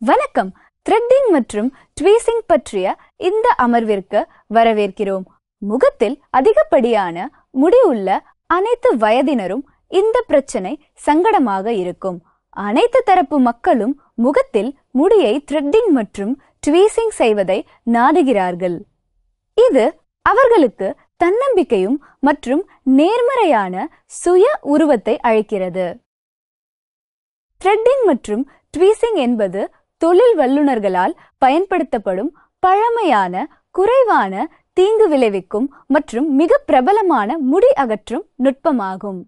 வணக்கம். த்ரெட்டிங் மற்றும் ட்வீசிங் பற்றிய இந்த அமர்விற்கு வரவேற்கிறோம். முகத்தில் அதிகப்படியான முடி உள்ள அனைத்து வயதினரும் இந்த பிரச்சனை சங்கடமாக இருக்கும். அனைத்து தரப்பு மக்களும் முகத்தில் முடியை த்ரெட்டிங் மற்றும் ட்வீசிங் செய்வதை நாடுகிறார்கள். இது அவர்களுக்கு தன்னம்பிக்கையும் மற்றும் நேர்மறையான சுய உருவத்தை அளிக்கிறது. த்ரெட்டிங் மற்றும் ட்வீசிங் என்பது தொழில் வல்லுநர்களால் பயன்படுத்தப்படும் பழமையான, குறைவான தீங்கு விளைவிக்கும் மற்றும் மிக பிரபலமான முடி அகற்றும் நுட்பமாகும்.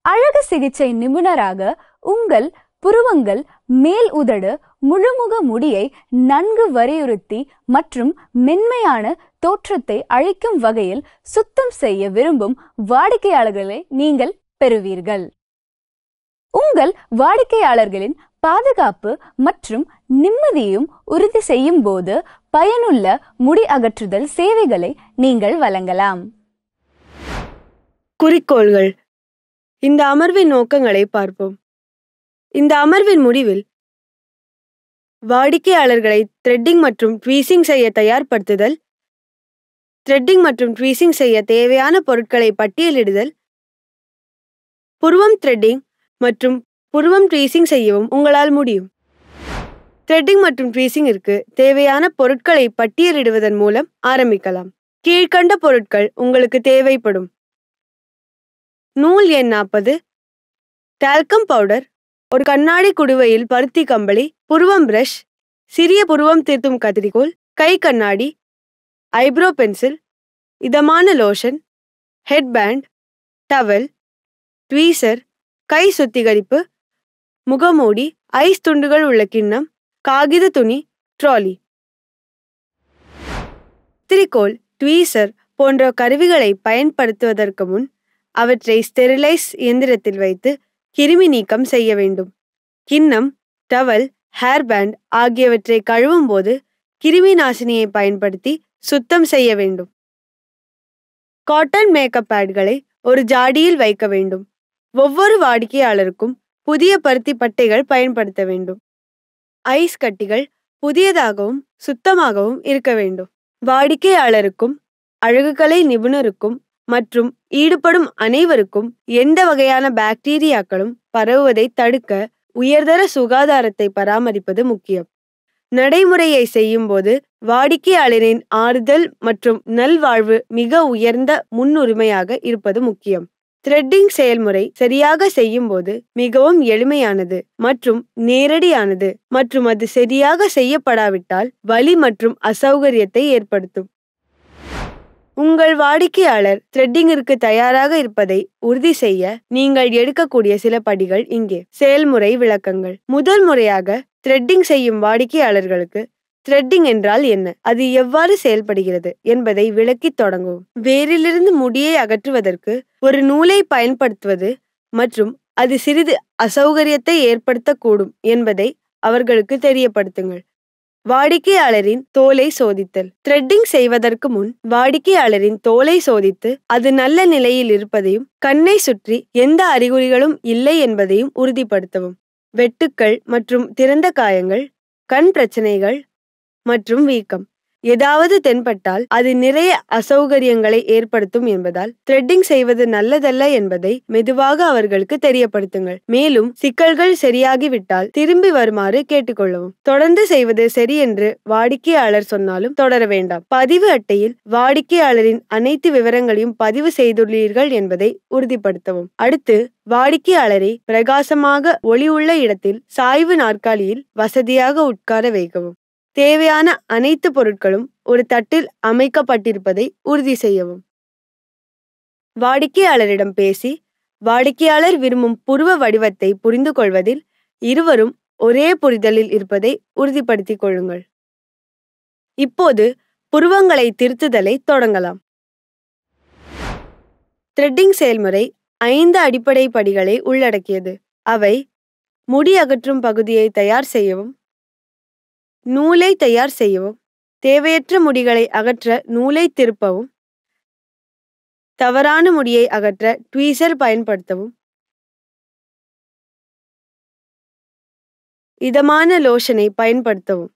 அழகு சிகிச்சை நிபுணராக உங்கள் புருவங்கள், மேல் உதடு, முழுமுக முடியை நன்கு வலியுறுத்தி மற்றும் மென்மையான தோற்றத்தை அளிக்கும் வகையில் சுத்தம் செய்ய விரும்பும் வாடிக்கையாளர்களை நீங்கள் பெறுவீர்கள். உங்கள் வாடிக்கையாளர்களின் பாதுகாப்பு மற்றும் நிம்மதியும் உறுதி செய்யும் போது பயனுள்ள முடி அகற்றுதல் சேவைகளை நீங்கள் வழங்கலாம். குறிக்கோள்கள். இந்த அமர்வின் நோக்கங்களை பார்ப்போம். இந்த அமர்வின் முடிவில் வாடிக்கையாளர்களை த்ரெட்டிங் மற்றும் ட்வீசிங் செய்ய தயார்படுத்துதல், த்ரெட்டிங் மற்றும் ட்வீசிங் செய்ய தேவையான பொருட்களை பட்டியலிடுதல், புருவம் த்ரெட்டிங் மற்றும் புருவம் ட்வீசிங் செய்யவும் உங்களால் முடியும். த்ரெட்டிங் மற்றும் ட்வீசிங்கிற்கு தேவையான பொருட்களை பட்டியலிடுவதன் மூலம் ஆரம்பிக்கலாம். கீழ்கண்ட பொருட்கள் உங்களுக்கு தேவைப்படும்: நூல் எண் 40, டால்கம் பவுடர், ஒரு கண்ணாடி குடுவையில் பருத்தி கம்பளி, புருவம் பிரஷ், சிறிய புருவம் தீர்த்தும் கத்திரிக்கோல், கை கண்ணாடி, ஐப்ரோ பென்சில், இதமான லோஷன், ஹெட்பேண்ட், டவல், ட்வீசர், கை சுத்திகரிப்பு, முகமூடி, ஐஸ் துண்டுகள் உள்ள கிண்ணம், காகித துணி, ட்ராலி. கத்திரிக்கோல், ட்வீசர் போன்ற கருவிகளை பயன்படுத்துவதற்கு முன் அவற்றை ஸ்டெரிலைஸ் இயந்திரத்தில் வைத்து கிருமி நீக்கம் செய்ய வேண்டும். கிண்ணம், டவல், ஹேர்பேண்ட் ஆகியவற்றை கழுவும் போது கிருமி நாசினியை பயன்படுத்தி சுத்தம் செய்ய வேண்டும். காட்டன் மேக்கப் பேட்களை ஒரு ஜாடியில் வைக்க வேண்டும். ஒவ்வொரு வாடிக்கையாளருக்கும் புதிய பருத்தி பட்டைகள் பயன்படுத்த வேண்டும். ஐஸ் கட்டிகள் புதியதாகவும் சுத்தமாகவும் இருக்க வேண்டும். வாடிக்கையாளருக்கும் அழகுக்கலை நிபுணருக்கும் மற்றும் ஈடுபடும் அனைவருக்கும் எந்த வகையான பாக்டீரியாக்களும் பரவுவதை தடுக்க உயர்தர சுகாதாரத்தை பராமரிப்பது முக்கியம். நடைமுறையை செய்யும்போது வாடிக்கையாளரின் ஆறுதல் மற்றும் நல்வாழ்வு மிக உயர்ந்த முன்னுரிமையாக இருப்பது முக்கியம். த்ரெட்டிங் செயல்முறை சரியாக செய்யும்போது மிகவும் எளிமையானது மற்றும் நேரடியானது மற்றும் அது சரியாக செய்யப்படாவிட்டால் வலி மற்றும் அசௌகரியத்தை ஏற்படுத்தும். உங்கள் வாடிக்கையாளர் த்ரெட்டிங்கிற்கு தயாராக இருப்பதை உறுதி செய்ய நீங்கள் எடுக்கக்கூடிய சில படிகள் இங்கே. செயல்முறை விளக்கங்கள். முதல் முறையாக த்ரெட்டிங் செய்யும் வாடிக்கையாளர்களுக்கு த்ரெட்டிங் என்றால் என்ன, அது எவ்வாறு செயல்படுகிறது என்பதை விளக்கி தொடங்கவும். வேரிலிருந்து முடியை அகற்றுவதற்கு ஒரு நூலை பயன்படுத்துவது மற்றும் அது சிறிது அசௌகரியத்தை ஏற்படுத்தக்கூடும் என்பதை அவர்களுக்கு தெரியப்படுத்துங்கள். வாடிக்கையாளரின் தோலை சோதித்தல். த்ரெட்டிங் செய்வதற்கு முன் வாடிக்கையாளரின் தோலை சோதித்து அது நல்ல நிலையில் இருப்பதையும் கண்ணை சுற்றி எந்த அறிகுறிகளும் இல்லை என்பதையும் உறுதிப்படுத்தவும். வெட்டுக்கள் மற்றும் திறந்த காயங்கள், கண் பிரச்சனைகள் மற்றும் வீக்கம் ஏதாவது தென்பட்டால் அது நிறைய அசௌகரியங்களை ஏற்படுத்தும் என்பதால் த்ரெட்டிங் செய்வது நல்லதல்ல என்பதை மெதுவாக அவர்களுக்கு தெரியப்படுத்துங்கள். மேலும் சிக்கல்கள் சரியாகிவிட்டால் திரும்பி வருமாறு கேட்டுக்கொள்ளவும். தொடர்ந்து செய்வது சரி என்று வாடிக்கையாளர் சொன்னாலும் தொடர வேண்டாம். பதிவு அட்டையில் வாடிக்கையாளரின் அனைத்து விவரங்களையும் பதிவு செய்துள்ளீர்கள் என்பதை உறுதிப்படுத்தவும். அடுத்து வாடிக்கையாளரை பிரகாசமாக ஒளி உள்ள இடத்தில் சாய்வு நாற்காலியில் வசதியாக உட்கார வைக்கவும். தேவையான அனைத்து பொருட்களும் ஒரு தட்டில் அமைக்கப்பட்டிருப்பதை உறுதி செய்யவும். வாடிக்கையாளரிடம் பேசி வாடிக்கையாளர் விரும்பும் புருவ வடிவத்தை புரிந்து கொள்வதில் இருவரும் ஒரே புரிதலில் இருப்பதை உறுதிப்படுத்திக் கொள்ளுங்கள். இப்போது புருவங்களை திருத்துதலை தொடங்கலாம். த்ரெட்டிங் செயல்முறை 5 அடிப்படை படிகளை உள்ளடக்கியது. அவை: முடி அகற்றும் பகுதியை தயார் செய்யவும், நூலை தயார் செய்யவும், தேவையற்ற முடிகளை அகற்ற நூலை திருப்பவும், தவறான முடியை அகற்ற ட்வீசர் பயன்படுத்தவும், இதமான லோஷனை பயன்படுத்தவும்.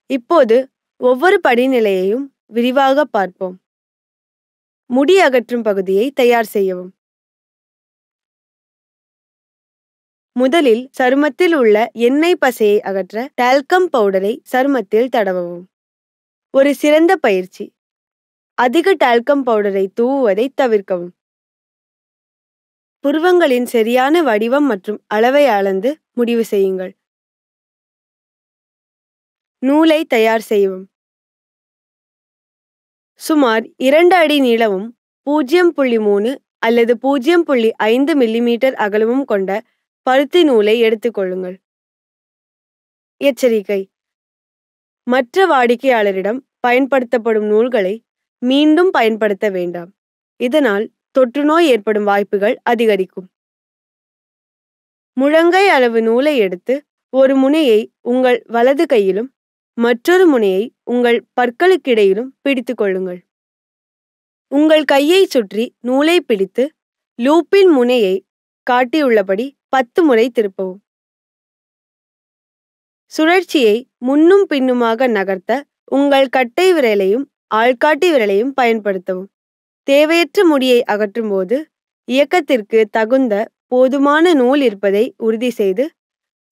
இப்போது ஒவ்வொரு படிநிலையையும் விரிவாக பார்ப்போம். முடி அகற்றும் பகுதியை தயார் செய்யவும். முதலில் சருமத்தில் உள்ள எண்ணெய் பசையை அகற்ற டால்கம் பவுடரை சருமத்தில் தடவவும். ஒரு சிறந்த பயிற்சி. அதிக டால்கம் பவுடரை தூவுவதை தவிர்க்கவும். புருவங்களின் சரியான வடிவம் மற்றும் அளவை அளந்து முடிவு செய்யுங்கள். நூலை தயார் செய்யவும். சுமார் 2 அடி நீளமும் 0.3 அல்லது 0.5 மில்லிமீட்டர் அகலமும் கொண்ட பருத்தி நூலை எடுத்துக்கொள்ளுங்கள். எச்சரிக்கை: மற்ற வாடிக்கையாளரிடம் பயன்படுத்தப்படும் நூல்களை மீண்டும் பயன்படுத்த வேண்டாம். இதனால் தொற்றுநோய் ஏற்படும் வாய்ப்புகள் அதிகரிக்கும். முழங்கை அளவு நூலை எடுத்து ஒரு முனையை உங்கள் வலது கையிலும் மற்றொரு முனையை உங்கள் பற்களுக்கிடையிலும் பிடித்துக் கொள்ளுங்கள். உங்கள் கையை சுற்றி நூலை பிடித்து லூப்பின் முனையை காட்டியுள்ளபடி 10 முறை திருப்பவும். சுழற்சியை முன்னும் பின்னுமாக நகர்த்த உங்கள் கட்டை விரலையும் ஆள்காட்டி விரலையும் பயன்படுத்தவும். தேவையற்ற முடியை அகற்றும் போது இயக்கத்திற்கு தகுந்த போதுமான நூல் இருப்பதை உறுதி செய்து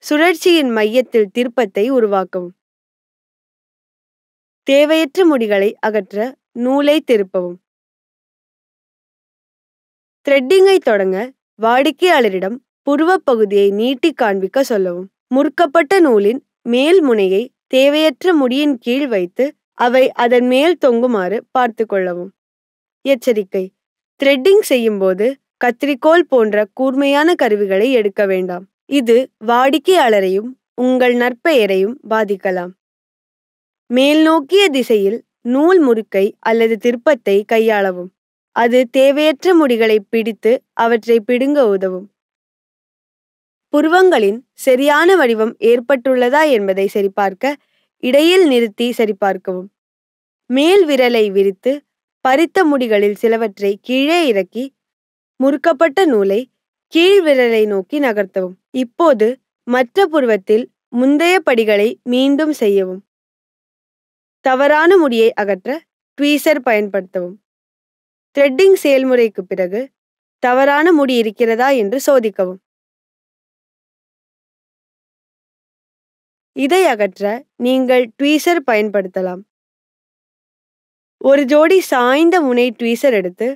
சுழற்சியின் மையத்தில் திருப்பத்தை உருவாக்கவும். தேவையற்ற முடிகளை அகற்ற நூலை திருப்பவும். த்ரெட்டிங்கை தொடங்க வாடிக்கையாளரிடம் புருவ பகுதியை நீட்டி காண்பிக்க சொல்லவும். முறுக்கப்பட்ட நூலின் மேல் முனையை தேவையற்ற முடியின் கீழ் வைத்து அவை அதன் மேல் தொங்குமாறு பார்த்து கொள்ளவும். எச்சரிக்கை: த்ரெட்டிங் செய்யும் போது கத்திரிக்கோல் போன்ற கூர்மையான கருவிகளை எடுக்க வேண்டாம். இது வாடிக்கையாளரையும் உங்கள் நற்பெயரையும் பாதிக்கலாம். மேல் நோக்கிய திசையில் நூல் முறுக்கை அல்லது திருப்பத்தை கையாளவும். அது தேவையற்ற முடிகளை பிடித்து அவற்றை பிடுங்க உதவும். புருவங்களின் சரியான வடிவம் ஏற்பட்டுள்ளதா என்பதை சரிபார்க்க இடையில் நிறுத்தி சரிபார்க்கவும். மேல் விரலை விரித்து பறித்த முடிகளில் சிலவற்றை கீழே இறக்கி முறுக்கப்பட்ட நூலை கீழ் விரலை நோக்கி நகர்த்தவும். இப்போது மற்ற புருவத்தில் முந்தைய படிகளை மீண்டும் செய்யவும். தவறான முடியை அகற்ற ட்வீசர் பயன்படுத்தவும். த்ரெட்டிங் செயல்முறைக்கு பிறகு தவறான முடி இருக்கிறதா என்று சோதிக்கவும். இதை அகற்ற நீங்கள் ட்வீசர் பயன்படுத்தலாம். ஒரு ஜோடி சாய்ந்த முனை ட்வீசர் எடுத்து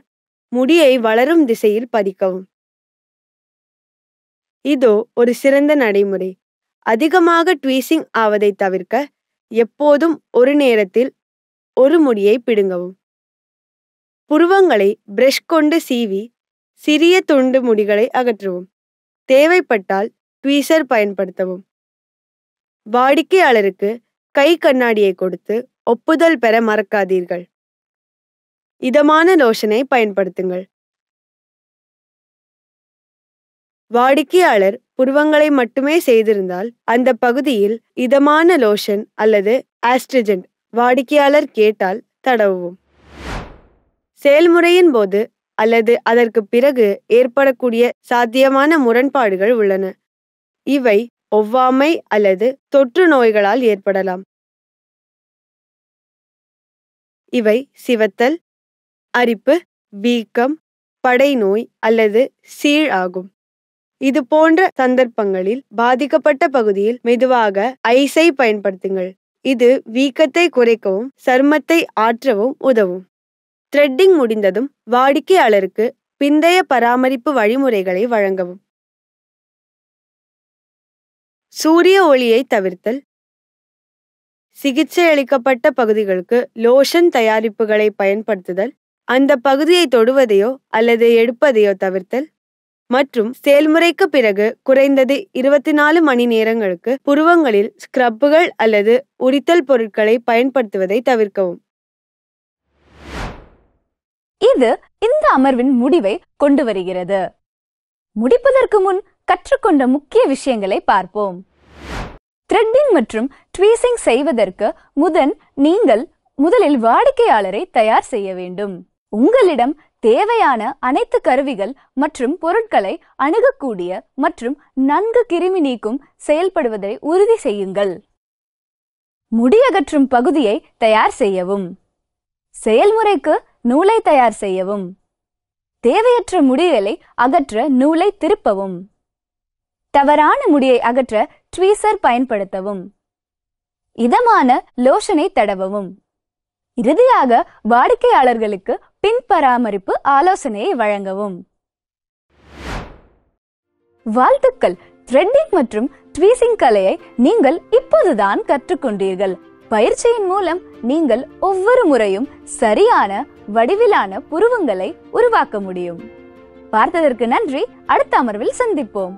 முடியை வளரும் திசையில் பதிக்கவும். இதோ ஒரு சிறந்த நடைமுறை. அதிகமாக ட்வீசிங் ஆவதை தவிர்க்க எப்போதும் ஒரு நேரத்தில் ஒரு முடியை பிடுங்கவும். புருவங்களை பிரஷ் கொண்டு சீவி சிறிய துண்டு முடிகளை அகற்றவும். தேவைப்பட்டால் ட்வீசர் பயன்படுத்தவும். வாடிக்கையாளருக்கு கை கண்ணாடியை கொடுத்து ஒப்புதல் பெற மறக்காதீர்கள். இதமான லோஷனை பயன்படுத்துங்கள். வாடிக்கையாளர் புருவங்களை மட்டுமே செய்திருந்தால் அந்த பகுதியில் இதமான லோஷன் அல்லது ஆஸ்ட்ரிஜென்ட் வாடிக்கையாளர் கேட்டால் தடவுவோம். செயல்முறையின் போது அல்லது அதற்கு பிறகு ஏற்படக்கூடிய சாத்தியமான முரண்பாடுகள் உள்ளன. இவை ஒவ்வாமை அல்லது தொற்று நோய்களால் ஏற்படலாம். இவை சிவத்தல், அரிப்பு, வீக்கம், படை நோய் அல்லது சீழ் ஆகும். இது போன்ற சந்தர்ப்பங்களில் பாதிக்கப்பட்ட பகுதியில் மெதுவாக ஐஸை பயன்படுத்துங்கள். இது வீக்கத்தை குறைக்கவும் சருமத்தை ஆற்றவும் உதவும். த்ரெட்டிங் முடிந்ததும் வாடிக்கையாளருக்கு பிந்தைய பராமரிப்பு வழிமுறைகளை வழங்கவும். சூரிய ஒளியை தவிர்த்தல். சிகிச்சை அளிக்கப்பட்ட பகுதிகளுக்கு லோஷன் தயாரிப்புகளை பயன்படுத்துதல், அந்த பகுதியை தொடுவதையோ அல்லது எடுப்பதையோ தவிர்த்தல் மற்றும் செயல்முறைக்கு பிறகு குறைந்தது 24 மணி நேரங்களுக்கு புருவங்களில் ஸ்க்ரப்புகள் அல்லது உரித்தல் பொருட்களை பயன்படுத்துவதை தவிர்க்கவும். இது இந்த அமர்வின் முடிவை கொண்டு வருகிறது. முடிப்பதற்கு முன் கற்றுக்கொண்ட முக்கிய விஷயங்களை பார்ப்போம். த்ரெட்டிங் மற்றும் ட்வீசிங் செய்வதற்கு நீங்கள் முதலில் வாடிக்கையாளரை தயார் செய்ய வேண்டும். உங்களிடம் தேவையான அனைத்து கருவிகள் மற்றும் பொருட்களை அணுகக்கூடிய மற்றும் நன்கு கிருமி நீக்கும் செயல்படுவதை உறுதி செய்யுங்கள். முடி அகற்றும் பகுதியை தயார் செய்யவும். செயல்முறைக்கு நூலை தயார் செய்யவும். தேவையற்ற முடிகளை அகற்ற நூலை திருப்பவும். தவறான முடியை அகற்ற ட்வீசர் பயன்படுத்தவும். இதமான லோஷனை தடவவும். இறுதியாக வாடிக்கையாளர்களுக்கு பின் பராமரிப்பு ஆலோசனையை வழங்கவும். வாழ்த்துக்கள்! த்ரெட்டிங் மற்றும் ட்வீசிங் கலையை நீங்கள் இப்போதுதான் கற்றுக்கொண்டீர்கள். பயிற்சியின் மூலம் நீங்கள் ஒவ்வொரு முறையும் சரியான வடிவிலான புருவங்களை உருவாக்க முடியும். பார்த்ததற்கு நன்றி. அடுத்த அமர்வில் சந்திப்போம்.